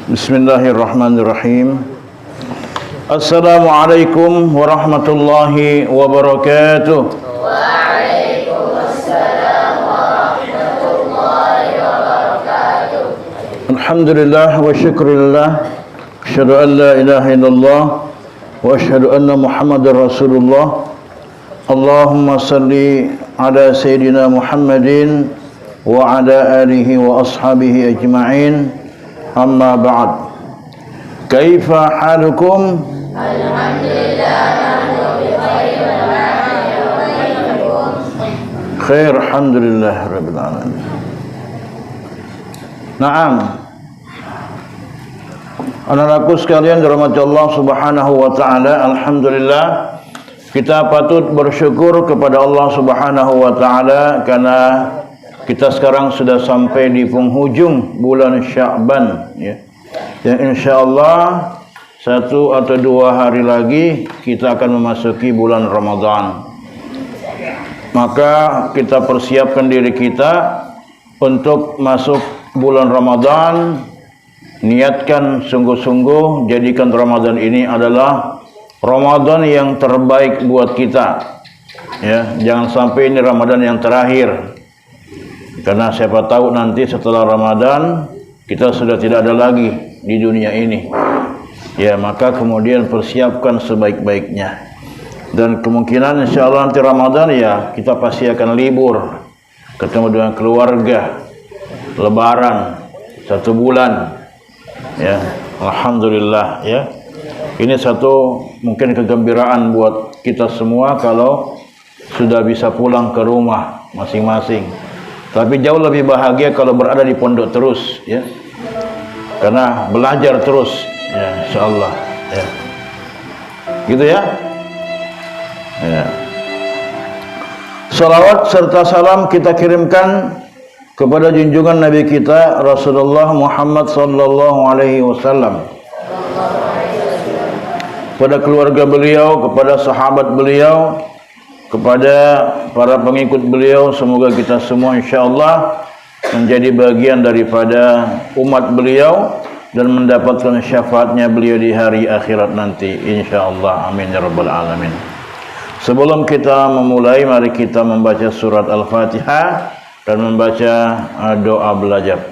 Bismillahirrahmanirrahim. Assalamualaikum warahmatullahi wabarakatuh. Waalaikumsalam warahmatullahi wabarakatuh. Alhamdulillah wa syukurillah. Asyhadu an la ilaha illallah wa asyhadu anna Muhammadar Rasulullah. Allahumma salli ala sayyidina Muhammadin wa ala alihi wa ashabihi ajma'in. Amma ba'd. Kaifa halukum? Alhamdulillah nahnu bi khairin wa bainakum. Khair, alhamdulillah rabbil alamin. Naam. Anak-anakku sekalian dirahmati Allah Subhanahu wa taala, alhamdulillah kita patut bersyukur kepada Allah Subhanahu wa taala karena kita sekarang sudah sampai di penghujung bulan Sya'ban, ya. Yang insyaallah 1 atau 2 hari lagi kita akan memasuki bulan Ramadan. Maka kita persiapkan diri kita untuk masuk bulan Ramadan. Niatkan sungguh-sungguh jadikan Ramadan ini adalah Ramadan yang terbaik buat kita. Ya, jangan sampai ini Ramadan yang terakhir. Karena siapa tahu nanti setelah Ramadan kita sudah tidak ada lagi di dunia ini. Ya, maka kemudian persiapkan sebaik-baiknya. Dan kemungkinan insyaallah nanti Ramadan ya kita pasti akan libur, ketemu dengan keluarga, lebaran 1 bulan. Ya, alhamdulillah ya. Ini satu mungkin kegembiraan buat kita semua kalau sudah bisa pulang ke rumah masing-masing. Tapi jauh lebih bahagia kalau berada di pondok terus, ya. Karena belajar terus, ya, insyaallah, ya. Gitu ya. Ya. Salawat serta salam kita kirimkan kepada junjungan Nabi kita Rasulullah Muhammad sallallahu alaihi wasallam. Kepada keluarga beliau, kepada sahabat beliau, kepada para pengikut beliau, semoga kita semua insyaallah menjadi bagian daripada umat beliau dan mendapatkan syafaatnya beliau di hari akhirat nanti insyaallah. Amin ya rabbal alamin. Sebelum kita memulai, mari kita membaca surat Al-Fatihah dan membaca doa belajar.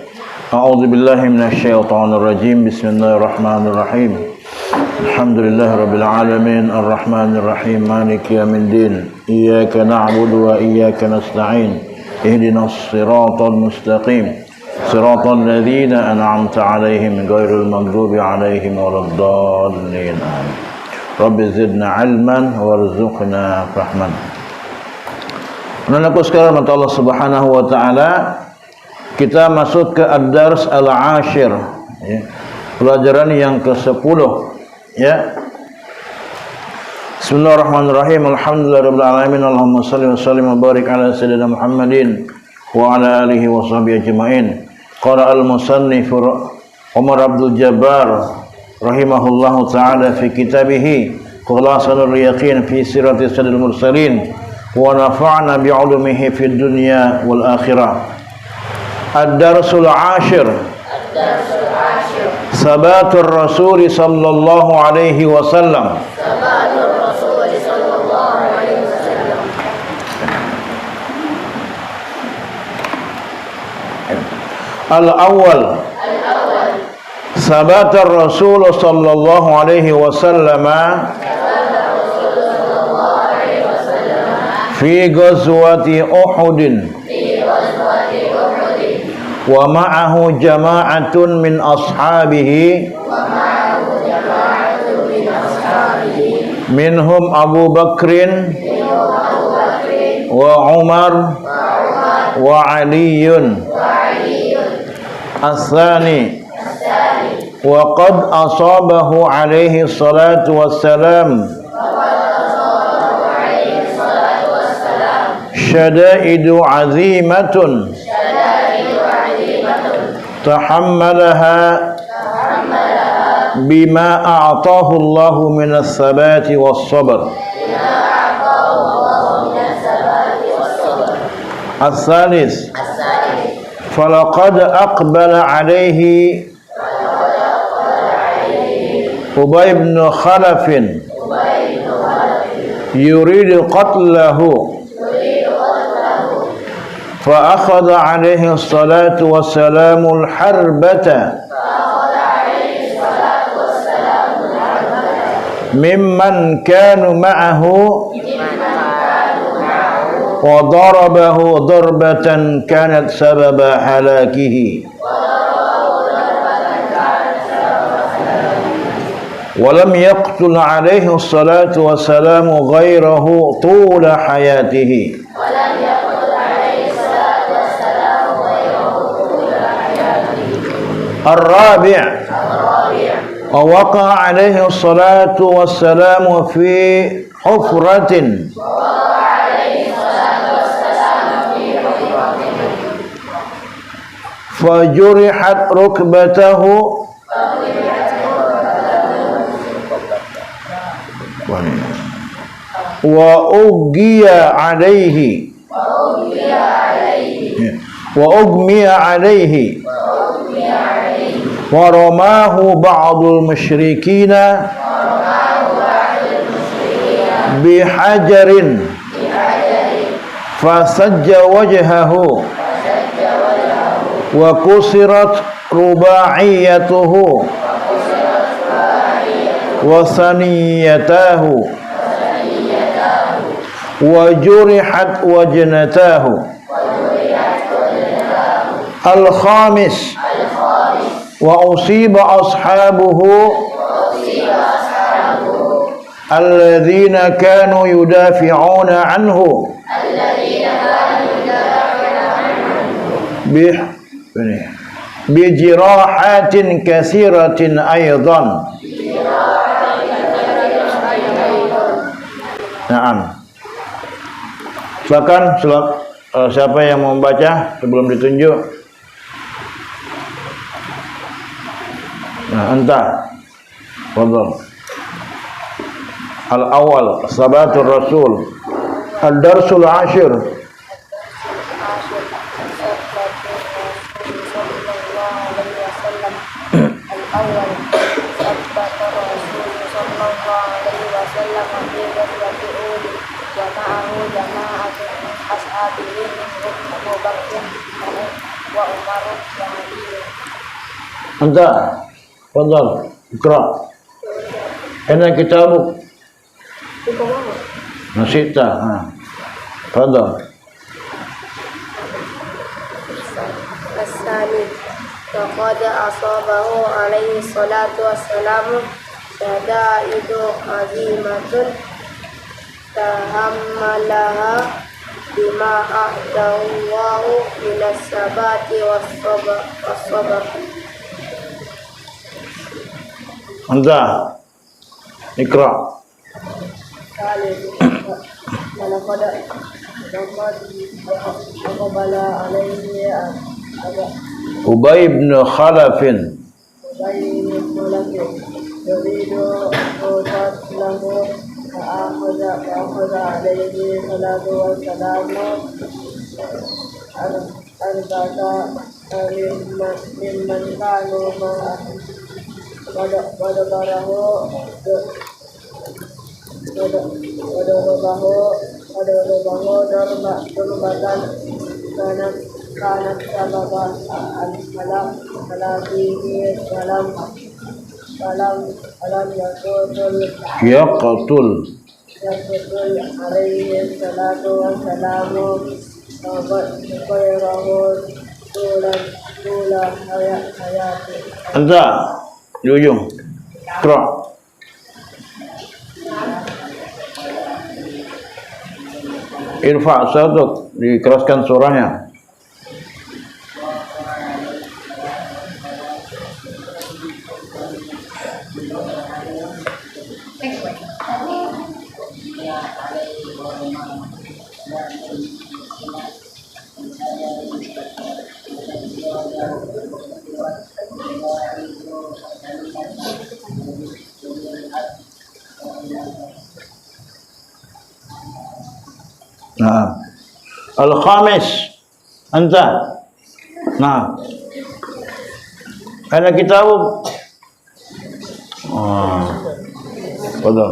A'udzubillahi minasyaitonirrajim. Bismillahirrahmanirrahim. Alhamdulillahirabbil alamin arrahmanir rahim maliki yaumiddin iyyaka na'budu wa iyyaka nasta'in ihdinas siratal mustaqim siratal ladzina an'amta 'alaihim ghairil maghdubi 'alaihim waladdallin. Rabbi zidna 'ilman warzuqna fahman. Anak-anakku sekalian, Allah Subhanahu wa taala, kita masuk ke ad-dars al-ashir, ya. Pelajaran yang ke-10, ya. Bismillahirrahmanirrahim. Alhamdulillahirabbil alamin. Allahumma shalli wa sallim wa barik ala sayyidina Muhammadin wa ala alihi wa sahbihi ajmain. Qala al-musannif Umar Abdul Jabbar rahimahullahu taala fi kitabih Khulasatul Yaqin fi sirati sayyidil mursalin wa nafa'na bi 'ulumihi fid dunya wal akhirah. Ad-darsul 'ashir. Sabatur Rasul sallallahu alaihi wasallam. Sabatur Rasul sallallahu alaihi wasallam. Al-awwal. Sabatur Rasul sallallahu alaihi wasallam fi ghazwati Uhud. Wa ma'ahu jama'atun min ashabihi minhum Abu Bakrin wa Umar wa Aliyun as-sani wa qad asabahu alaihi salatu wassalam syada'idu azimatun tahammalaha bima a'tahu Allahu minas sabati was sabr. As-salis falaqad aqbala alaihi Ubay bin Khalaf yuridu qatlahu fa akhadha alaihi salatu wassalamu al-harbata mimman kanu ma'ahu wa darabahu darbatan kanat sababa halakihi wa lam yaqtul alaihi salatu wassalamu ghairahu tula hayatihi. الرابع ووقع عليه الصلاة والسلام في حفرة فجرحت ركبته وأغمي عليه ورماه بعض المشركين بحجر فسج وجهه وكسرت رباعيته وثنيتاه وجرحت وجنتاه. الخامس وأصيب أصحابه الذين كانوا يدافعون عنه بجراحات كثيرة أيضا. Naam. Silakan siapa yang mau membaca sebelum ditunjuk? Nah, anta. Fadhal. Al-awwal sabatur rasul. Ad-darsul ashir. Anta, fadhal, ikra. Ana kitabuk. Nasita, fadhal. As-sani faqad asabahu alaihi salatu wassalamu syada'idu azimatun tahammalaha bima a'dallahu minas sabati was-sabr. Anta, ikra. Ubay bin Khalaf فأخذ عليه الصلاة والسلام أربعة ممن كانوا معه وضربه ضربة كانت سبب هلاكه ولم يقتل عليه الصلاة والسلام غيره طول حياته. Anta, di ujung. Ikra. Irfa saduk, dikeraskan suaranya. Nah, al-khamis anta. Nah, ada kitab Betul.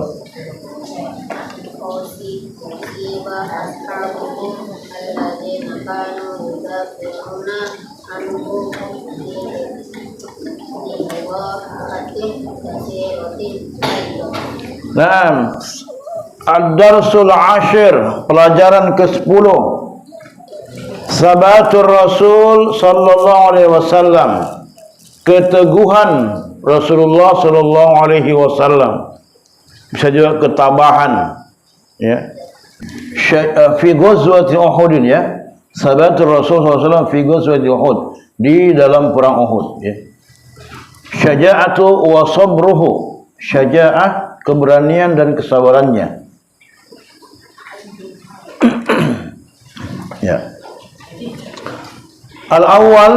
Usiba ashabuhu alladzina kanu yudafi'una anhum di waqatin katsiratin. Nah, Ad-Darsul Ashir, pelajaran ke-10. Sabatur Rasul sallallahu alaihi wasallam, keteguhan Rasulullah sallallahu alaihi wasallam. Bisa juga ketabahan, ya. Fi ghazwati Uhud, ya. Sabatur Rasul sallallahu alaihi wasallam fi ghazwati Uhud, di dalam perang Uhud, ya. Syaja'atu wa sabruhu, syaja'ah, keberanian dan kesabarannya. Ya. Al-awwal,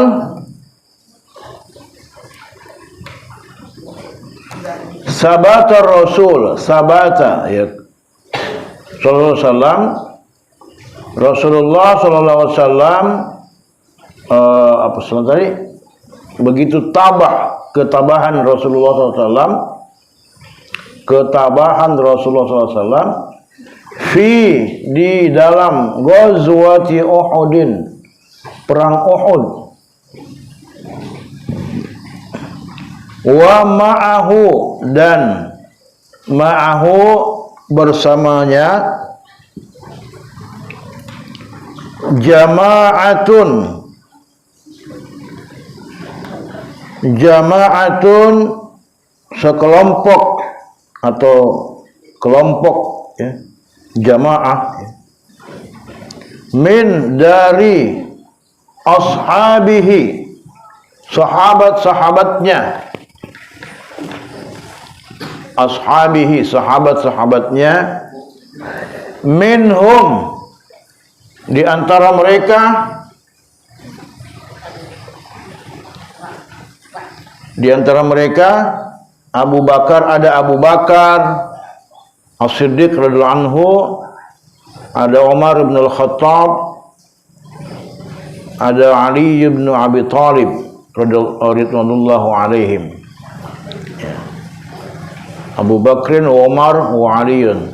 sabata Rasul, sabata, ya, sallallahu alaihi wasallam, Rasulullah sallallahu alaihi wasallam, apa salah tadi? Begitu tabah, ketabahan Rasulullah sallallahu alaihi wasallam, ketabahan Rasulullah sallallahu alaihi wasallam, di dalam ghazwati Uhudin, perang Uhud, wa ma'ahu, dan ma'ahu bersamanya, jama'atun sekelompok atau kelompok, ya, jamaah, ya. Min, dari ashabihi, sahabat-sahabatnya, ashabihi, sahabat-sahabatnya, minhum, di antara mereka, Abu Bakar, ada Abu Bakar As-Siddiq radhiyallahu anhu, ada Umar bin Al-Khattab, ada Ali bin Abi Thalib radhiyallahu alaihim. Ya. Abu Bakrin, Umar, wa Aliun.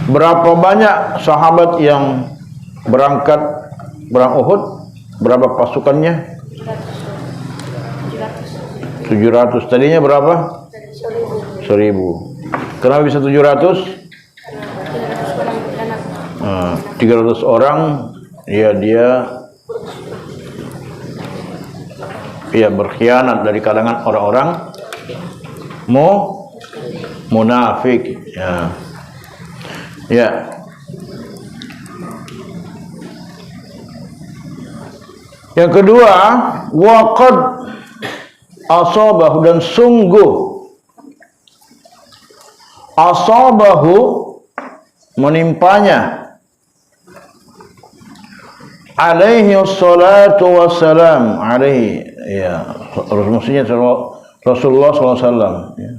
Berapa banyak sahabat yang berangkat perang Uhud? Berapa pasukannya? 700. Tadinya berapa? 1000. Kenapa bisa 700? 300 orang, ya, dia berkhianat dari kalangan orang-orang munafik, ya. Ya. Yang kedua, waqad asabahu, dan sungguh asabahu, menimpanya, alaihi salatu wassalam, alaihi, ya, maksudnya Rasulullah SAW, ya,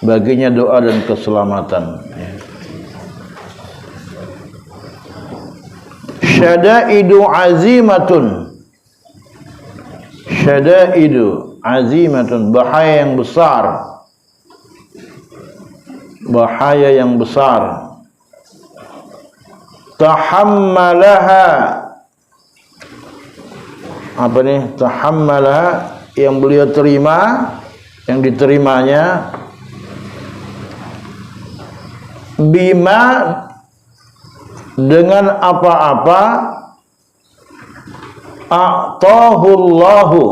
baginya doa dan keselamatan, ya. Syada'idu azimatun, syada'idu azimatun, bahaya yang besar, bahaya yang besar. Tahammalaha, apa nih? Tahammalaha, yang beliau terima, yang diterimanya, bima, dengan apa-apa, a'tahullahu,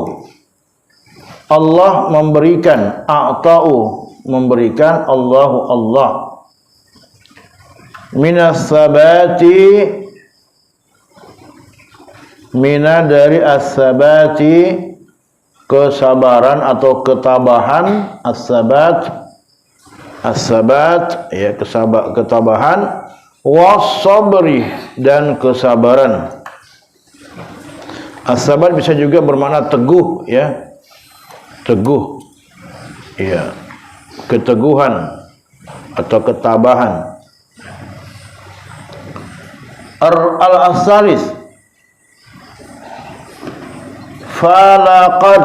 Allah memberikan, a'ta'u, memberikan, Allahu, Allah, minas sabati, mina, dari as-sabati, kesabaran atau ketabahan, as-sabat, ya, ketabahan, was-sabri, dan kesabaran. As-sabat bisa juga bermakna teguh, ya, teguh, ya, keteguhan atau ketabahan. Al-asalis, falaqad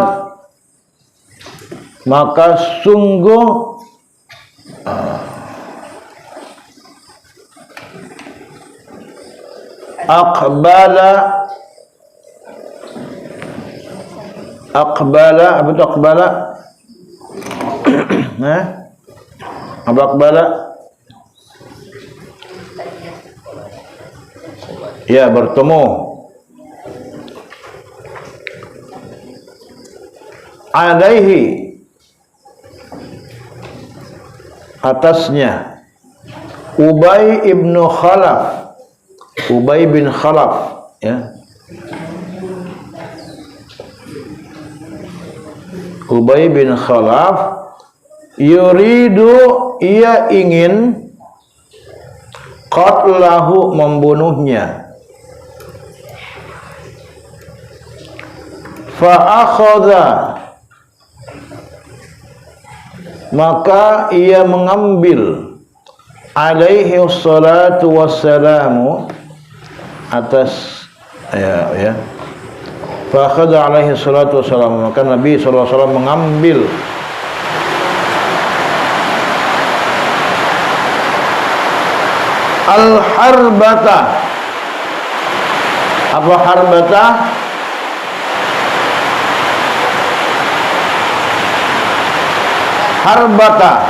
maka sungguh aqbala apa itu aqbala? Apa aqbala? Ya, bertemu. Alaihi, atasnya, Ubay ibnu Khalaf, Ubay bin Khalaf, ya. Ubay bin Khalaf yuridu, ia ingin qatlahu, membunuhnya. Fa akhadha, maka ia mengambil, alaihi salatu wassalamu, atas ya fa akhadha alaihi salatu wassalamu, maka Nabi sallallahu alaihi wasallam mengambil al-harbata. Apa harbata? Harbata,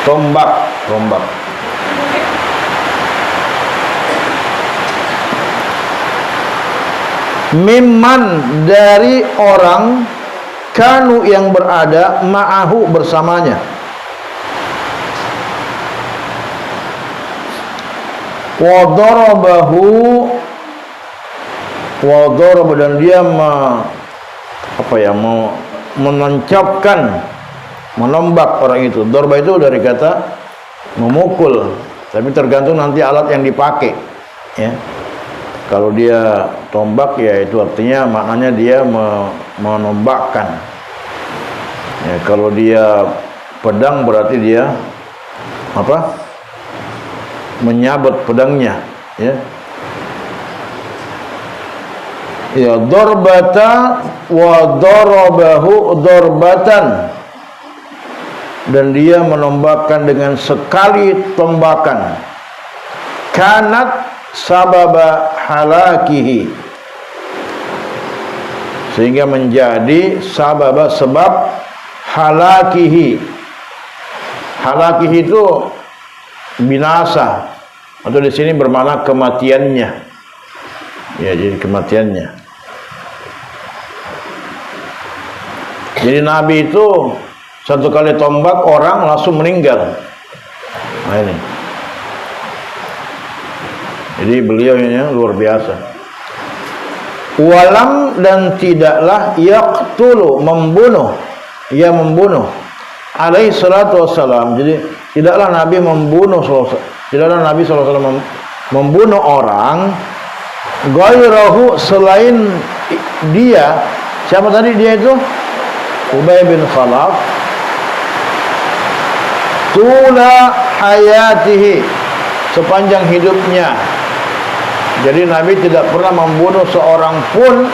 tombak, tombak. Mimman, dari orang, kanu yang berada, ma'ahu, bersamanya. Wadarabahu, wadarab, dan dia menancapkan, menombak orang itu. Darba itu dari kata memukul, tapi tergantung nanti alat yang dipakai, ya. Kalau dia tombak, ya itu artinya maknanya dia menombakkan. Ya, kalau dia pedang berarti dia apa? Menyabet pedangnya, ya. Ya, darbata wa darabahu darbatan, dan dia menombakkan dengan sekali tombakan. Kanat sababa halakihi, sehingga menjadi sababa, sebab halakihi. Halakihi itu binasa, atau di sini bermakna kematiannya. Ya, jadi kematiannya. Jadi Nabi itu satu kali tombak orang langsung meninggal. Nah, ini. Jadi beliau ini luar biasa. Walam, dan tidaklah, yaqtulu, membunuh, ia membunuh, alaihi salatu wassalam. Jadi tidaklah Nabi membunuh, tidaklah Nabi SAW membunuh orang, ghairahu, selain dia. Siapa tadi dia itu? Ubay bin Khalaf. Tula hayatihi, sepanjang hidupnya. Jadi Nabi tidak pernah membunuh seorang pun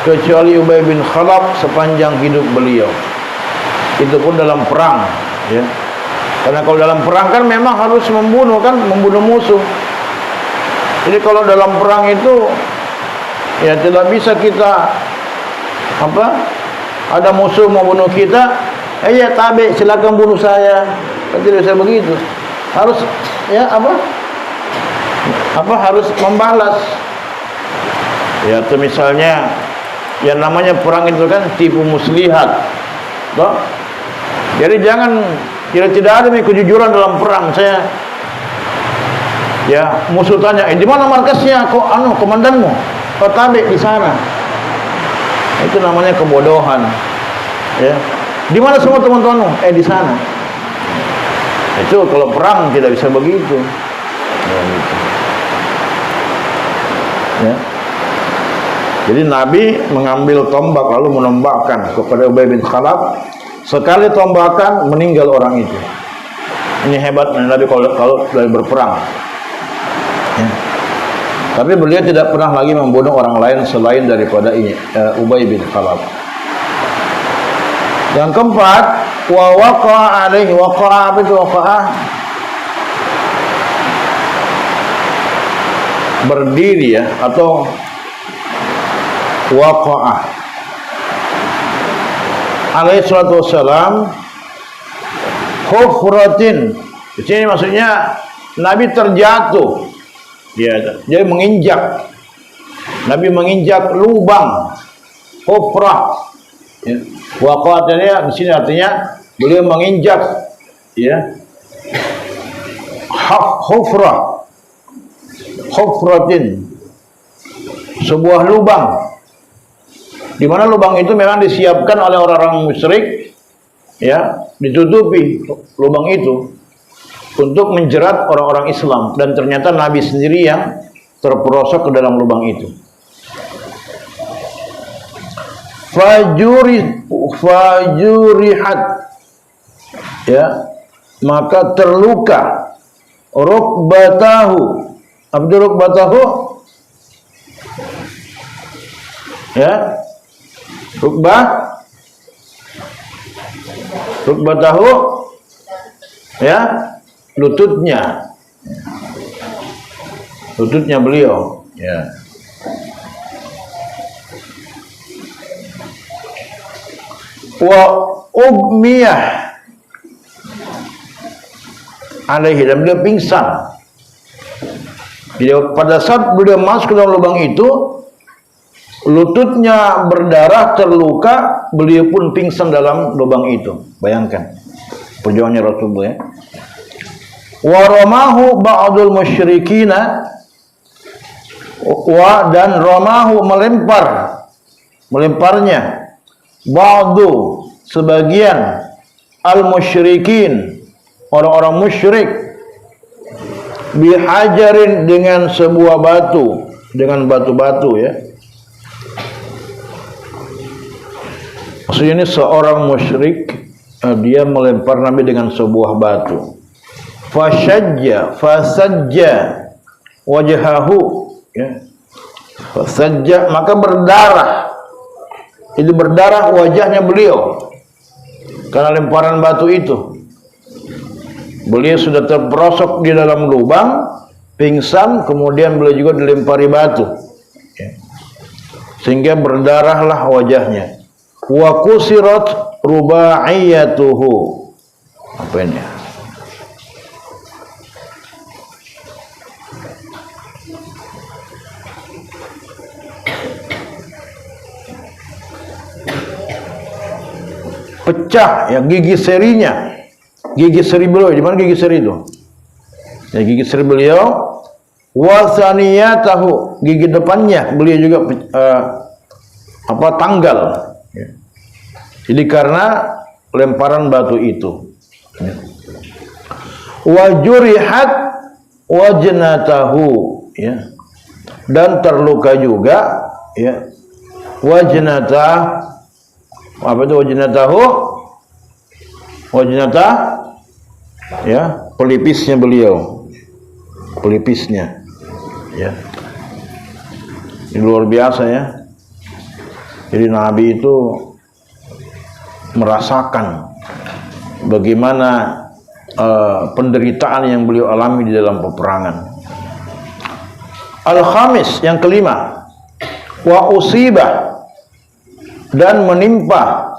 kecuali Ubay bin Khalaf sepanjang hidup beliau. Itu pun dalam perang, ya. Karena kalau dalam perang kan memang harus membunuh, kan, membunuh musuh. Jadi kalau dalam perang itu ya tidak bisa kita ada musuh mau bunuh kita, ya tabe, silakan bunuh saya. Kan tidak bisa begitu. Harus ya harus membalas. Ya, itu misalnya yang namanya perang itu kan tipu muslihat. Toh? Jadi tidak ada kejujuran dalam perang. Musuh tanya, di mana markasnya? Kok komandanmu? Oh, tabe di sana. Itu namanya kebodohan. Ya. Di mana semua teman-temanmu? Di sana. Itu kalau perang tidak bisa begitu. Ya, gitu. Ya. Jadi Nabi mengambil tombak lalu menembakkan kepada Ubay bin Khalaf. Sekali tombakan meninggal orang itu. Ini hebatnya Nabi kalau dari berperang. Ya. Tapi beliau tidak pernah lagi membunuh orang lain selain daripada Ubay bin Khalaf. Yang keempat, wa waqa'a alaihi, waqa'a apa itu waqa'a? Berdiri ya, atau waqa'a alaihi salatu wassalam hufratin. Di sini maksudnya Nabi terjatuh. Dia menginjak. Nabi menginjak lubang hufrah. Ya. Waqa'atnya di sini artinya beliau menginjak ya. Hufrah. Hufratin. Sebuah lubang. Di mana lubang itu memang disiapkan oleh orang-orang musyrik ya, ditutupi lubang itu untuk menjerat orang-orang Islam, dan ternyata Nabi sendiri yang terperosok ke dalam lubang itu. Fajurihat ya, maka terluka rukbatahu. Abdul rukbatahu ya, rukbatahu ya, lututnya beliau ya. Wa ugmiyah alaihi, dan beliau pingsan. Pada saat beliau masuk ke dalam lubang itu, lututnya berdarah, terluka, beliau pun pingsan dalam lubang itu. Bayangkan perjuangannya Rasulullah ya. Wa ramahu ba'dul musyrikina, dan ramahu melemparnya ba'du sebagian al musyrikin, orang-orang musyrik, bihajarin dengan sebuah batu, dengan batu-batu ya. Maksudnya ini seorang musyrik, dia melempar Nabi dengan sebuah batu. Fasajja wajhahu ya. Fasajja, maka berdarah. Itu berdarah wajahnya beliau karena lemparan batu itu. Beliau sudah terperosok di dalam lubang, pingsan, kemudian beliau juga dilempari batu ya. Sehingga berdarahlah wajahnya. Wa kusirat rubaiyatuhu. Apa ini? Pecah ya gigi serinya. Gigi seri beliau, di mana gigi seri itu? Ya, gigi seri beliau. Wa saniyatahu, gigi depannya beliau juga tanggal. Ya. Jadi karena lemparan batu itu. Ya. Wa jurihat wajnatahu ya. Dan terluka juga ya. Wajnatah, apa itu wajnatahu? Wajnatah ya, pelipisnya beliau. Pelipisnya ya. Ini luar biasa ya. Jadi Nabi itu merasakan bagaimana penderitaan yang beliau alami di dalam peperangan. Al-khamis, yang kelima, wa usibah, dan menimpa,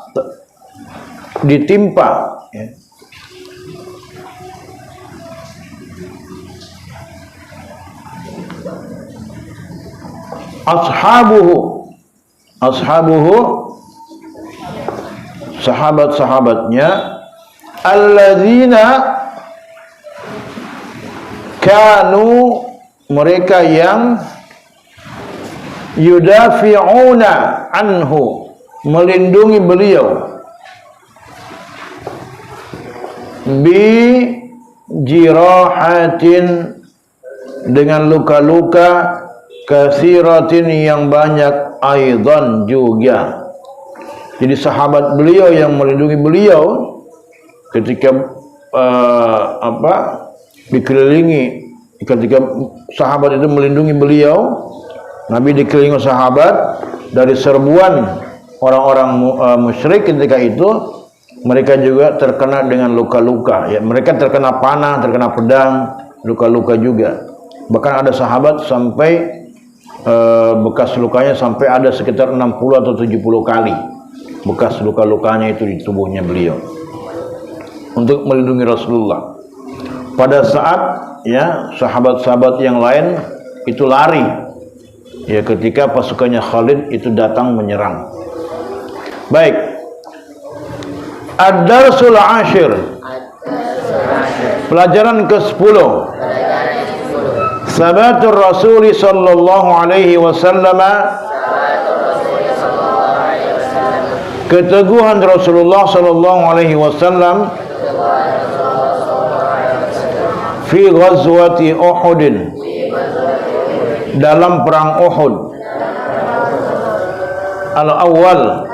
ditimpa ya. Ashabuhu, sahabat-sahabatnya, alladzina kanu, mereka yang yudafi'una anhu, melindungi beliau, bi jirahatin, dengan luka-luka, katsiratin, yang banyak, aidan juga. Jadi sahabat beliau yang melindungi beliau ketika dikelilingi ketika sahabat itu melindungi beliau, Nabi dikelilingi sahabat dari serbuan orang-orang musyrik ketika itu. Mereka juga terkena dengan luka-luka, ya, mereka terkena panah, terkena pedang, luka-luka juga. Bahkan ada sahabat sampai bekas lukanya sampai ada sekitar 60 atau 70 kali bekas luka-lukanya itu di tubuhnya beliau untuk melindungi Rasulullah. Pada saat ya sahabat-sahabat yang lain itu lari, ya, ketika pasukannya Khalid itu datang menyerang. Baik, Ad-Darsul Ashir, pelajaran ke-10. Sabatur Rasul sallallahu alaihi wasallam, keteguhan Rasulullah sallallahu alaihi wasallam fi ghazwati Uhud, dalam perang Uhud. Al-awwal,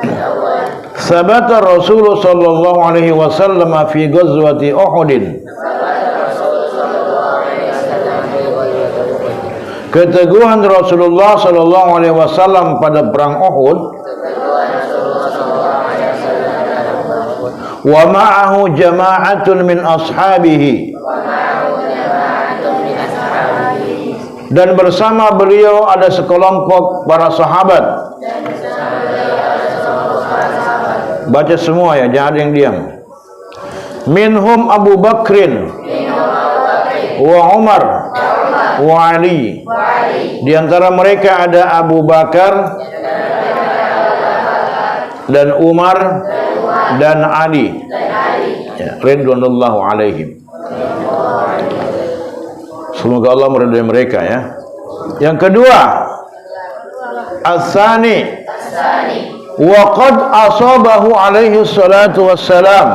sabata Rasul sallallahu alaihi wasallam fi ghazwati Uhud, keteguhan Rasulullah sallallahu alaihi wasallam pada perang Uhud. Wa ma'ahu jama'atun min ashabihi, dan bersama beliau ada sekelompok para sahabat. Baca semua ya, jangan ada yang diam. Minhum Abu Bakrin wa Umar wa Ali. Di antara mereka ada Abu Bakar dan Umar dan Ali, ya, ridwanullahu alaihim. Semoga Allah meridai mereka, ya. Yang kedua, As-Sani, wa qad asabahu alaihi salatu wassalam,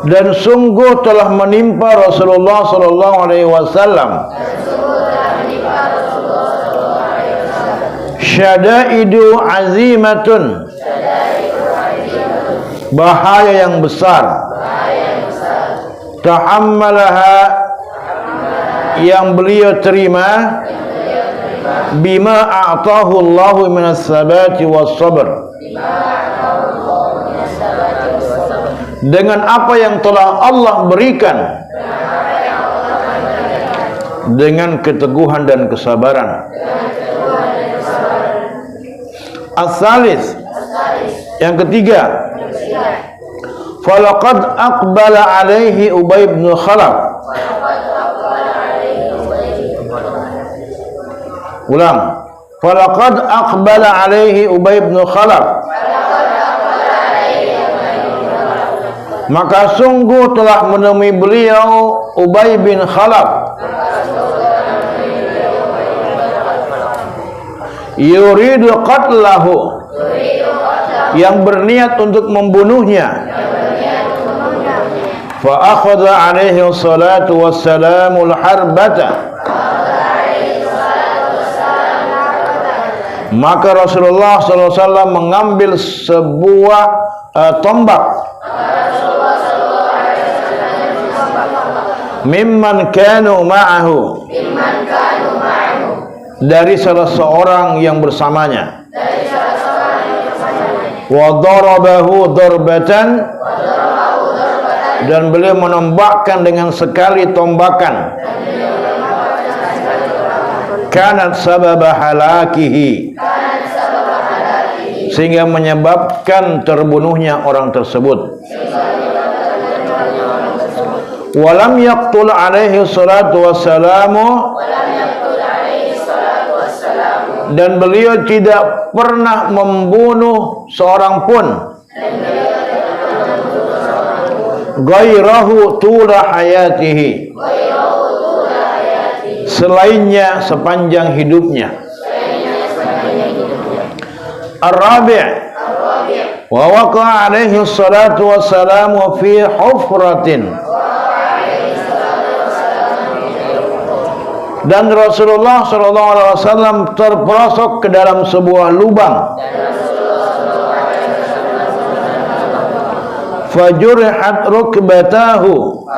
dan sungguh telah menimpa Rasulullah sallallahu alaihi wasallam syadaidu azimatun, bahaya yang besar, tahammalaha, yang beliau terima, bima a'tahu Allahu minas sabati was sabr, dengan apa yang telah Allah berikan, dengan keteguhan dan kesabaran. As-salis, yang ketiga, falaqad aqbala alaihi Ubay bin Khalaf. Ulang. Falaqad aqbala alaihi Ubay bin Khalaf, maka sungguh telah menemui beliau Ubay bin Khalaf, yuridu qatlahu, yang berniat untuk membunuhnya. Fa akhadha alaihi salatu wassalamul harbata, maka Rasulullah SAW mengambil sebuah tombak, mimman kanu ma'ahu, dari salah seorang yang bersamanya, wa darabahu darbatan, dan beliau menembakkan dengan sekali tombakan, kanat sababa halakihi, sehingga menyebabkan terbunuhnya orang tersebut. Walam yaqtul alaihi salatu wassalamu, dan beliau tidak pernah membunuh seorang pun, ghairahu tula hayatihi, selainnya sepanjang hidupnya. Ar-rabi', wa waqa'a alaihi salatu wassalamu fi hufratin, dan Rasulullah SAW terperosok ke dalam sebuah lubang. Fajurihat rukbatahu,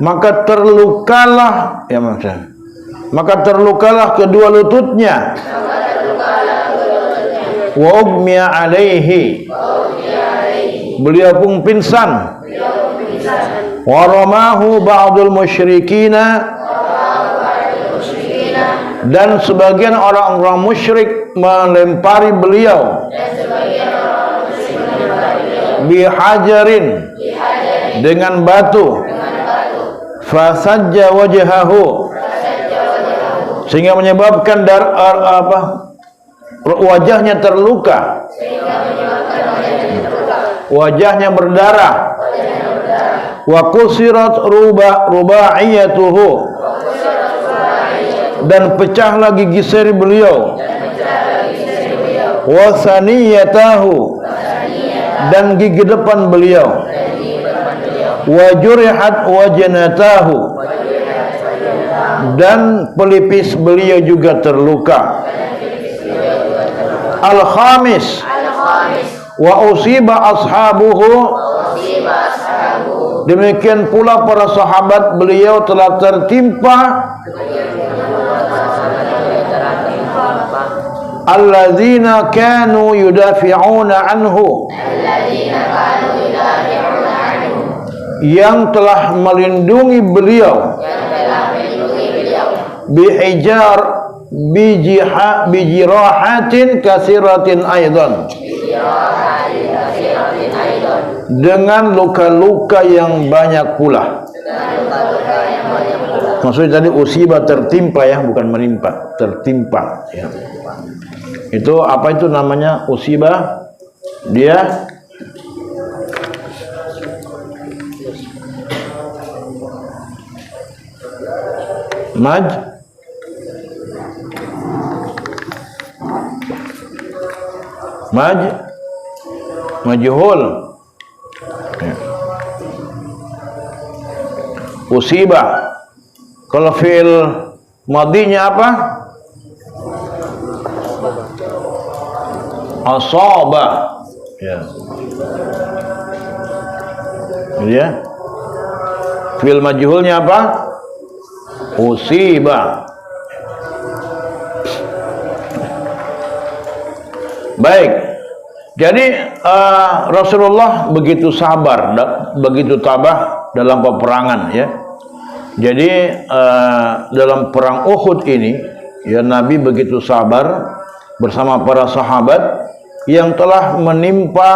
maka terlukalah ya maksudnya. Maka terlukalah kedua lututnya. Wa ugmiya alaihi. Beliau pun pingsan. Wa ramahu ba'dul musyrikina. Dan sebagian orang-orang musyrik melempari beliau bihajarin, dengan batu, fasajja wajhahu, sehingga menyebabkan wajahnya terluka, wajahnya berdarah, wa kusirat rubaiyatuhu, dan pecahlah gigi seri beliau, wa saniyatahu, dan gigi depan beliau, wa jurihat wajnatahu, dan pelipis beliau juga terluka. Al-khamis, wa usiba ashabuhu, demikian pula para sahabat beliau telah tertimpa alladzina kanu yudafi'una anhu, yang telah melindungi beliau, bihijar bijirahatin kasiratin aidan, dengan luka-luka yang banyak pula. Maksudnya tadi usiba tertimpa ya, bukan menimpa, tertimpa ya. Itu apa itu namanya usiba? Dia majhul ya. Usiba kalau fi'il madinya apa? Asaba ya. Jadi ya, fi'il majhulnya apa? Usiba. Baik. Jadi Rasulullah begitu sabar, begitu tabah dalam peperangan ya. Jadi dalam perang Uhud ini ya, Nabi begitu sabar bersama para sahabat yang telah menimpa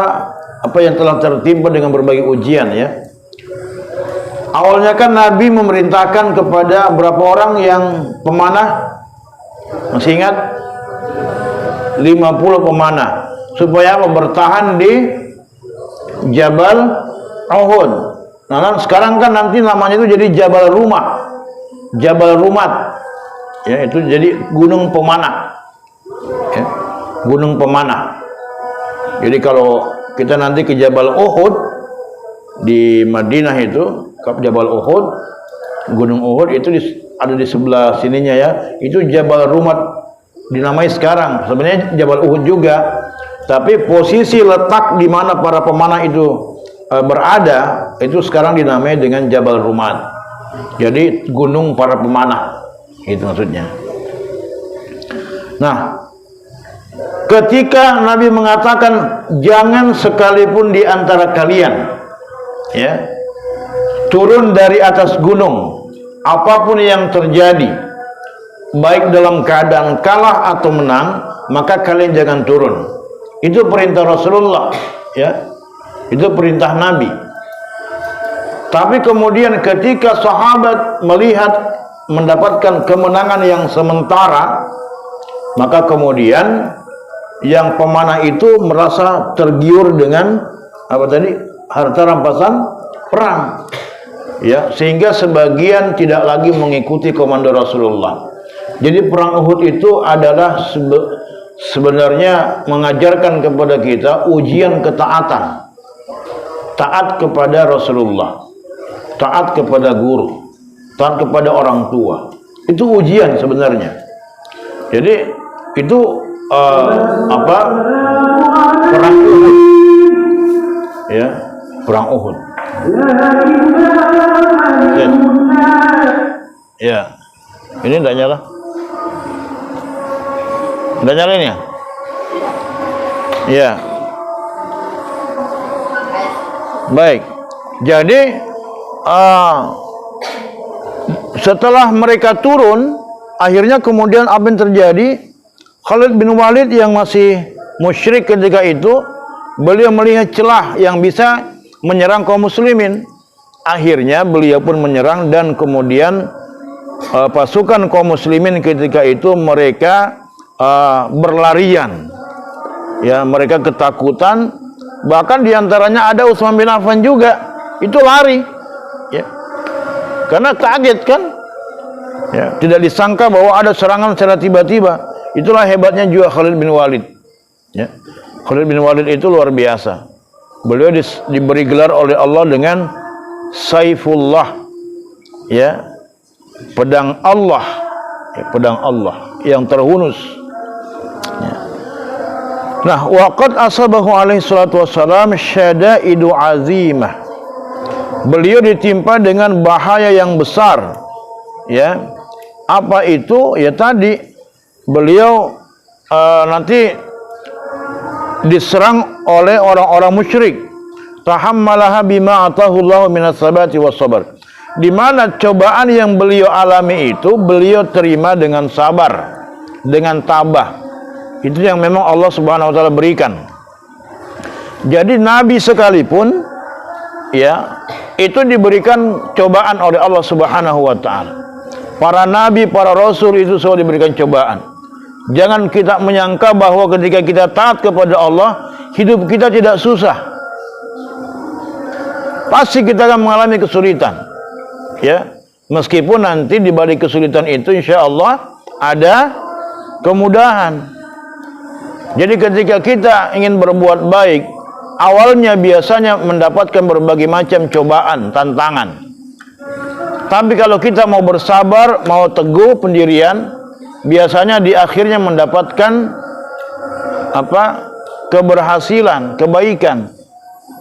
apa yang telah tertimpa dengan berbagai ujian ya. Awalnya kan Nabi memerintahkan kepada berapa orang yang pemanah, masih ingat? 50 pemanah, supaya bertahan di Jabal Uhud. Nah, sekarang kan nanti namanya itu jadi Jabal Rumah, Jabal Rumat, ya itu jadi gunung pemanah, ya, gunung pemanah. Jadi kalau kita nanti ke Jabal Uhud di Madinah itu, ke Jabal Uhud, gunung Uhud itu ada di sebelah sininya ya, itu Jabal Rumat dinamai sekarang. Sebenarnya Jabal Uhud juga, tapi posisi letak di mana para pemanah itu berada itu sekarang dinamai dengan Jabal Rumat. Jadi gunung para pemanah itu maksudnya. Nah, ketika Nabi mengatakan jangan sekalipun di antara kalian ya turun dari atas gunung, apapun yang terjadi, baik dalam keadaan kalah atau menang, maka kalian jangan turun. Itu perintah Rasulullah ya. Itu perintah Nabi. Tapi kemudian ketika sahabat melihat mendapatkan kemenangan yang sementara, maka kemudian yang pemanah itu merasa tergiur dengan apa tadi? Harta rampasan perang. Ya, sehingga sebagian tidak lagi mengikuti komando Rasulullah. Jadi perang Uhud itu adalah sebenarnya mengajarkan kepada kita ujian ketaatan. Taat kepada Rasulullah, taat kepada guru, taat kepada orang tua. Itu ujian sebenarnya. Jadi itu perang Uhud. Ya, perang Uhud. Ya. Ini enggak nyala. Udah nyala ini ya? Ya. Baik. Jadi setelah mereka turun, akhirnya kemudian apa yang terjadi? Khalid bin Walid yang masih musyrik ketika itu, beliau melihat celah yang bisa menyerang kaum muslimin. Akhirnya beliau pun menyerang dan kemudian pasukan kaum muslimin ketika itu mereka berlarian. Ya, mereka ketakutan. Bahkan diantaranya ada Utsman bin Affan juga, itu lari. Ya. Karena kaget kan? Ya, tidak disangka bahwa ada serangan secara tiba-tiba. Itulah hebatnya juga Khalid bin Walid. Ya. Khalid bin Walid itu luar biasa. Beliau diberi gelar oleh Allah dengan Saifullah. Ya. Pedang Allah. Ya, pedang Allah yang terhunus. Ya. Nah, waqad asabahu alaihi salatu wassalam syada'idu azimah. Beliau ditimpa dengan bahaya yang besar. Ya. Apa itu? Ya tadi beliau nanti diserang oleh orang-orang musyrik. Tahammalaha bima atahu Allah minas sabati was sabar. Di mana cobaan yang beliau alami itu beliau terima dengan sabar, dengan tabah. Itu yang memang Allah Subhanahu wa taala berikan. Jadi nabi sekalipun ya, itu diberikan cobaan oleh Allah Subhanahu wa taala. Para nabi, para rasul itu semua diberikan cobaan. Jangan kita menyangka bahwa ketika kita taat kepada Allah, hidup kita tidak susah. Pasti kita akan mengalami kesulitan. Ya, meskipun nanti di balik kesulitan itu insya Allah ada kemudahan. Jadi ketika kita ingin berbuat baik, awalnya biasanya mendapatkan berbagai macam cobaan, tantangan. Tapi kalau kita mau bersabar, mau teguh pendirian, biasanya di akhirnya mendapatkan keberhasilan, kebaikan.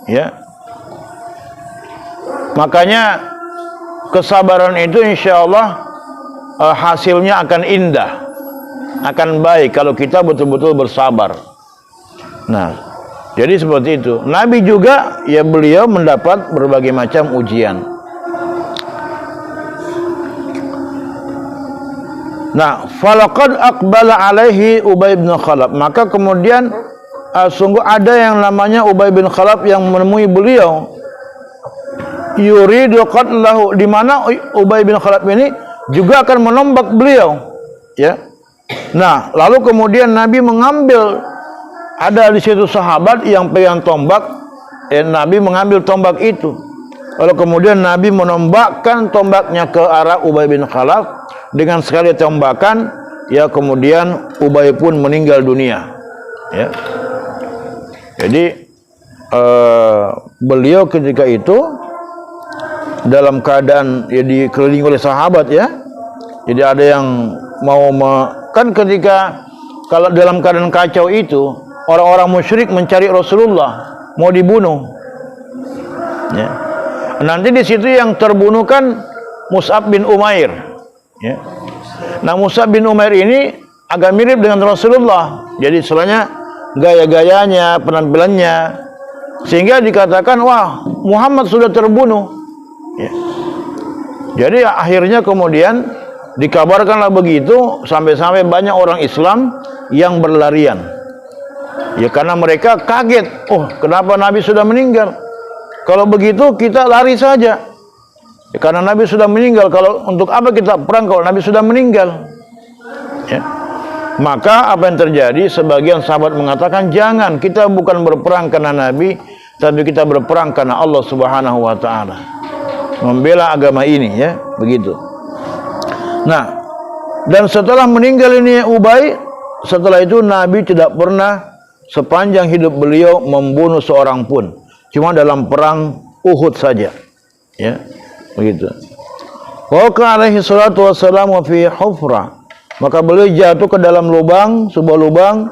Ya. Makanya kesabaran itu insya Allah hasilnya akan indah, akan baik kalau kita betul-betul bersabar. Nah, jadi seperti itu. Nabi juga ya beliau mendapat berbagai macam ujian. Nah, falaqad aqbala alaihi Ubay bin Khalaf. Maka kemudian sungguh ada yang namanya Ubay bin Khalaf yang menemui beliau. Yuridu qatlahu, di mana Ubay bin Khalaf ini juga akan menombak beliau. Ya. Nah, lalu kemudian Nabi mengambil, ada di situ sahabat yang pegang tombak, Nabi mengambil tombak itu. Lalu kemudian Nabi menombakkan tombaknya ke arah Ubay bin Khalaf. Dengan sekali tembakan, ya kemudian Ubay pun meninggal dunia. Ya. Jadi beliau ketika itu dalam keadaan ya dikelilingi oleh sahabat ya. Jadi ada yang mau kan ketika kalau dalam keadaan kacau itu orang-orang musyrik mencari Rasulullah mau dibunuh. Ya. Nanti di situ yang terbunuh kan Mus'ab bin Umair. Ya. Nah Mus'ab bin Umair ini agak mirip dengan Rasulullah. Jadi istilahnya gaya-gayanya, penampilannya, sehingga dikatakan wah Muhammad sudah terbunuh. Ya. Jadi akhirnya kemudian dikabarkanlah begitu sampai-sampai banyak orang Islam yang berlarian. Ya karena mereka kaget, oh kenapa Nabi sudah meninggal? Kalau begitu kita lari saja. Ya, karena Nabi sudah meninggal, kalau untuk apa kita perang kalau Nabi sudah meninggal? Ya. Maka apa yang terjadi? Sebagian sahabat mengatakan jangan, kita bukan berperang karena Nabi, tapi kita berperang karena Allah Subhanahu wa taala. Membela agama ini ya, begitu. Nah, dan setelah meninggal ini Ubay, setelah itu Nabi tidak pernah sepanjang hidup beliau membunuh seorang pun, cuma dalam perang Uhud saja. Ya, begitu. Wa alaihi salatu wassalamu fi hufra. Maka beliau jatuh ke dalam lubang, sebuah lubang,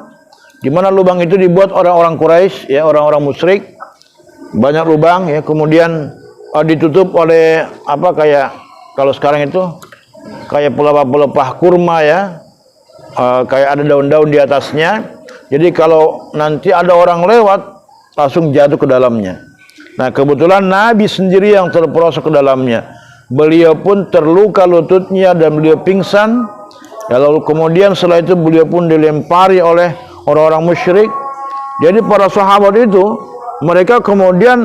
di mana lubang itu dibuat orang-orang Quraisy, ya orang-orang musyrik. Banyak lubang ya, kemudian ditutup oleh apa, kayak kalau sekarang itu kayak pelepah kurma ya, kayak ada daun-daun di atasnya. Jadi kalau nanti ada orang lewat langsung jatuh ke dalamnya. Nah kebetulan Nabi sendiri yang terperosok ke dalamnya. Beliau pun terluka lututnya dan beliau pingsan. Ya, lalu kemudian setelah itu beliau pun dilempari oleh orang-orang musyrik. Jadi para sahabat itu mereka kemudian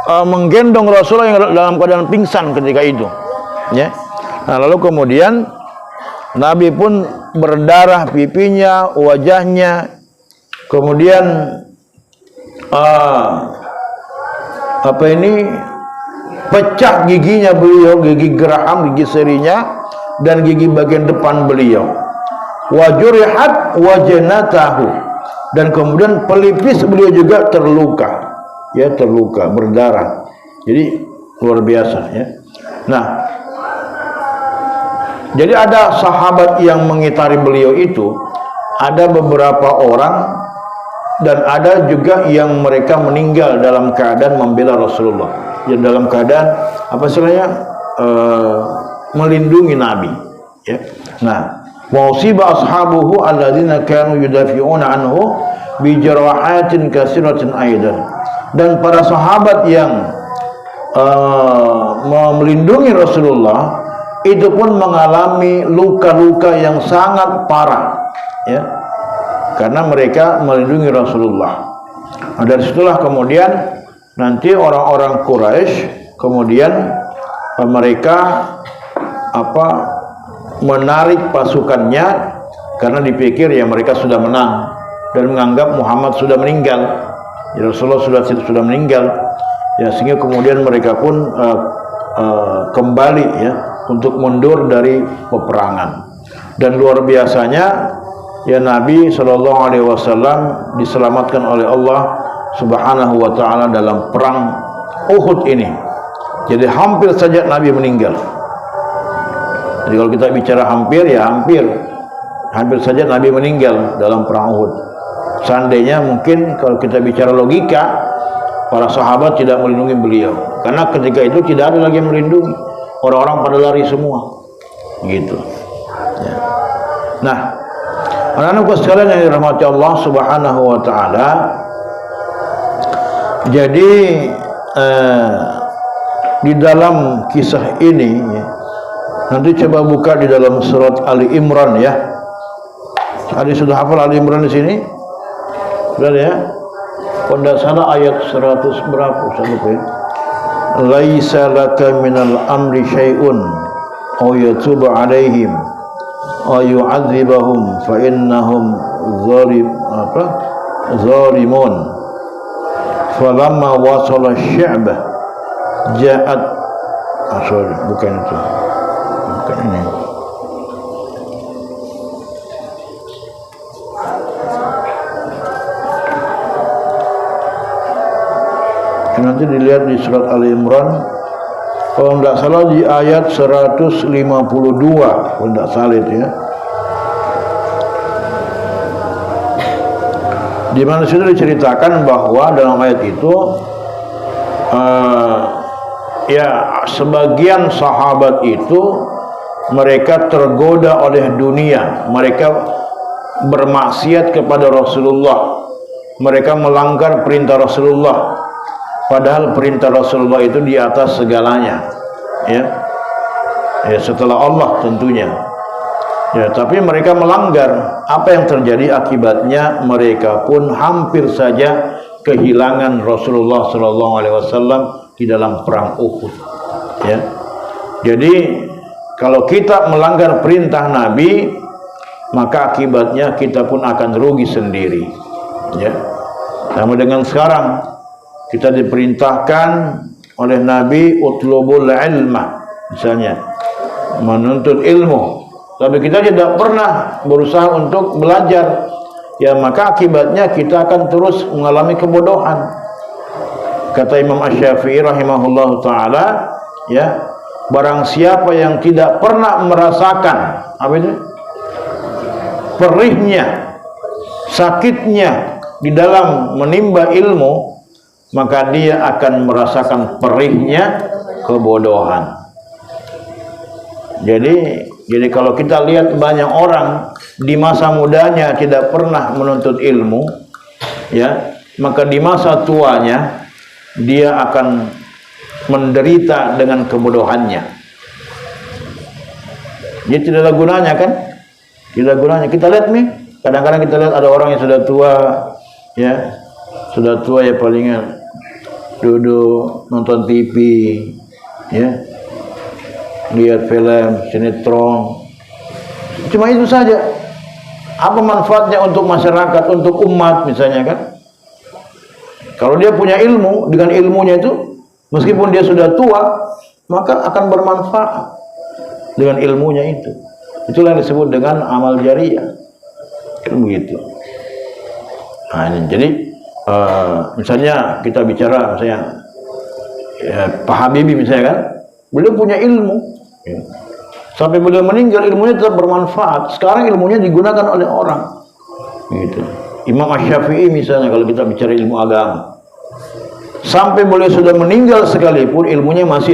menggendong Rasulullah yang dalam keadaan pingsan ketika itu. Ya. Nah, lalu kemudian Nabi pun berdarah pipinya, wajahnya, kemudian pecah giginya beliau, gigi geraham, gigi serinya, dan gigi bagian depan beliau. Wajurihat wajanatahu, dan kemudian pelipis beliau juga terluka, ya terluka, berdarah. Jadi luar biasa ya. Nah, jadi ada sahabat yang mengitari beliau itu, ada beberapa orang, dan ada juga yang mereka meninggal dalam keadaan membela Rasulullah, yang dalam keadaan apa istilahnya, melindungi Nabi. Ya. Nah, wasiba ashabuhu alladzina kanu yudafi'una anhu bi jarahatin katsiratin aidan. Dan para sahabat yang melindungi Rasulullah itu pun mengalami luka-luka yang sangat parah, ya, karena mereka melindungi Rasulullah. Nah, dari situlah kemudian nanti orang-orang Quraisy kemudian mereka menarik pasukannya karena dipikir ya mereka sudah menang dan menganggap Muhammad sudah meninggal, ya, Rasulullah sudah meninggal, ya, sehingga kemudian mereka pun kembali ya untuk mundur dari peperangan. Dan luar biasanya ya, Nabi SAW diselamatkan oleh Allah Subhanahu wa ta'ala dalam perang Uhud ini. Jadi hampir saja Nabi meninggal. Jadi kalau kita bicara hampir, ya hampir saja Nabi meninggal dalam perang Uhud. Seandainya mungkin kalau kita bicara logika, para sahabat tidak melindungi beliau, karena ketika itu tidak ada lagi yang melindungi. Orang-orang pada lari semua, gitu. Ya. Nah, anak-anakku sekalian yang dirahmati Allah Subhanahu wa ta'ala, jadi di dalam kisah ini ya, nanti coba buka di dalam surat Ali Imran ya. Ada sudah hafal Ali Imran di sini? Sudah ya? Kalau tidak salah ayat 100 berapa? Saya lupa ya. Laisa laka minal amri syai'un aw yatuba alaihim aw yu'adzibahum fa innahum zalimun. Falamma wasala asy-sya'bah ja'at bukan itu. Bukan ini. Nanti dilihat di surat Ali Imran, kalau tidak salah di ayat 152, kalau tidak salah itu ya. Di mana situ diceritakan bahwa dalam ayat itu ya sebagian sahabat itu mereka tergoda oleh dunia, mereka bermaksiat kepada Rasulullah, mereka melanggar perintah Rasulullah. Padahal perintah Rasulullah itu di atas segalanya, ya, setelah Allah tentunya, ya. Tapi mereka melanggar. Apa yang terjadi akibatnya? Mereka pun hampir saja kehilangan Rasulullah SAW di dalam perang Uhud, ya. Jadi kalau kita melanggar perintah Nabi, maka akibatnya kita pun akan rugi sendiri, ya. Sama dengan sekarang, kita diperintahkan oleh Nabi utlubul ilma, misalnya menuntut ilmu, tapi kita tidak pernah berusaha untuk belajar, ya, maka akibatnya kita akan terus mengalami kebodohan. Kata Imam Asy-Syafi'i rahimahullah ta'ala, ya, barang siapa yang tidak pernah merasakan apa itu? Perihnya, sakitnya di dalam menimba ilmu, maka dia akan merasakan perihnya kebodohan. Jadi kalau kita lihat banyak orang di masa mudanya tidak pernah menuntut ilmu, ya, maka di masa tuanya dia akan menderita dengan kebodohannya. Jadi tidak ada gunanya kan? Tidak ada gunanya. Kita lihat nih, kadang-kadang kita lihat ada orang yang sudah tua, ya, palingan duduk nonton TV, ya, lihat film, sinetron, cuma itu saja. Apa manfaatnya untuk masyarakat, untuk umat misalnya kan? Kalau dia punya ilmu, dengan ilmunya itu, meskipun dia sudah tua, maka akan bermanfaat dengan ilmunya itu. Itulah yang disebut dengan amal jariah. Kan begitu. Nah, ini, jadi misalnya kita bicara misalnya ya, Pak Habibie misalnya kan, beliau punya ilmu, ya. Sampai beliau meninggal ilmunya tetap bermanfaat. Sekarang ilmunya digunakan oleh orang, gitu. Imam Asy-Syafi'i misalnya, kalau kita bicara ilmu agama, sampai beliau sudah meninggal sekalipun ilmunya masih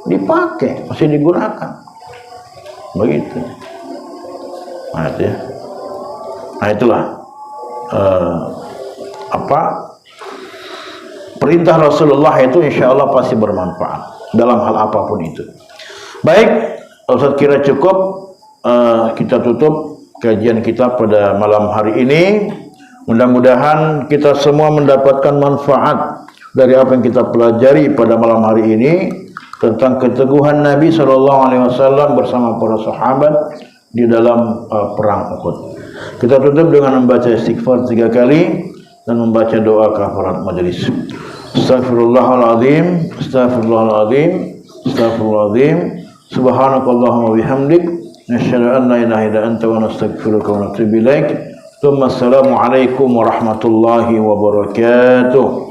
dipakai, masih digunakan, begitu. Nah, itu ya. Nah, itulah perintah Rasulullah itu insya Allah pasti bermanfaat dalam hal apapun itu. Baik, Ustaz kira cukup, kita tutup kajian kita pada malam hari ini. Mudah-mudahan kita semua mendapatkan manfaat dari apa yang kita pelajari pada malam hari ini tentang keteguhan Nabi SAW bersama para sahabat di dalam perang Uhud. Kita tutup dengan membaca istighfar 3 kali dan membaca doa kafarat majelis. Astaghfirullahaladzim, astaghfirullahaladzim, astaghfirullahaladzim. Subhanakallahumma bihamdik, nasyhadu an la ilaha illa anta wa nastaghfiruka wa natubu ilaik. Assalamualaikum warahmatullahi wabarakatuh.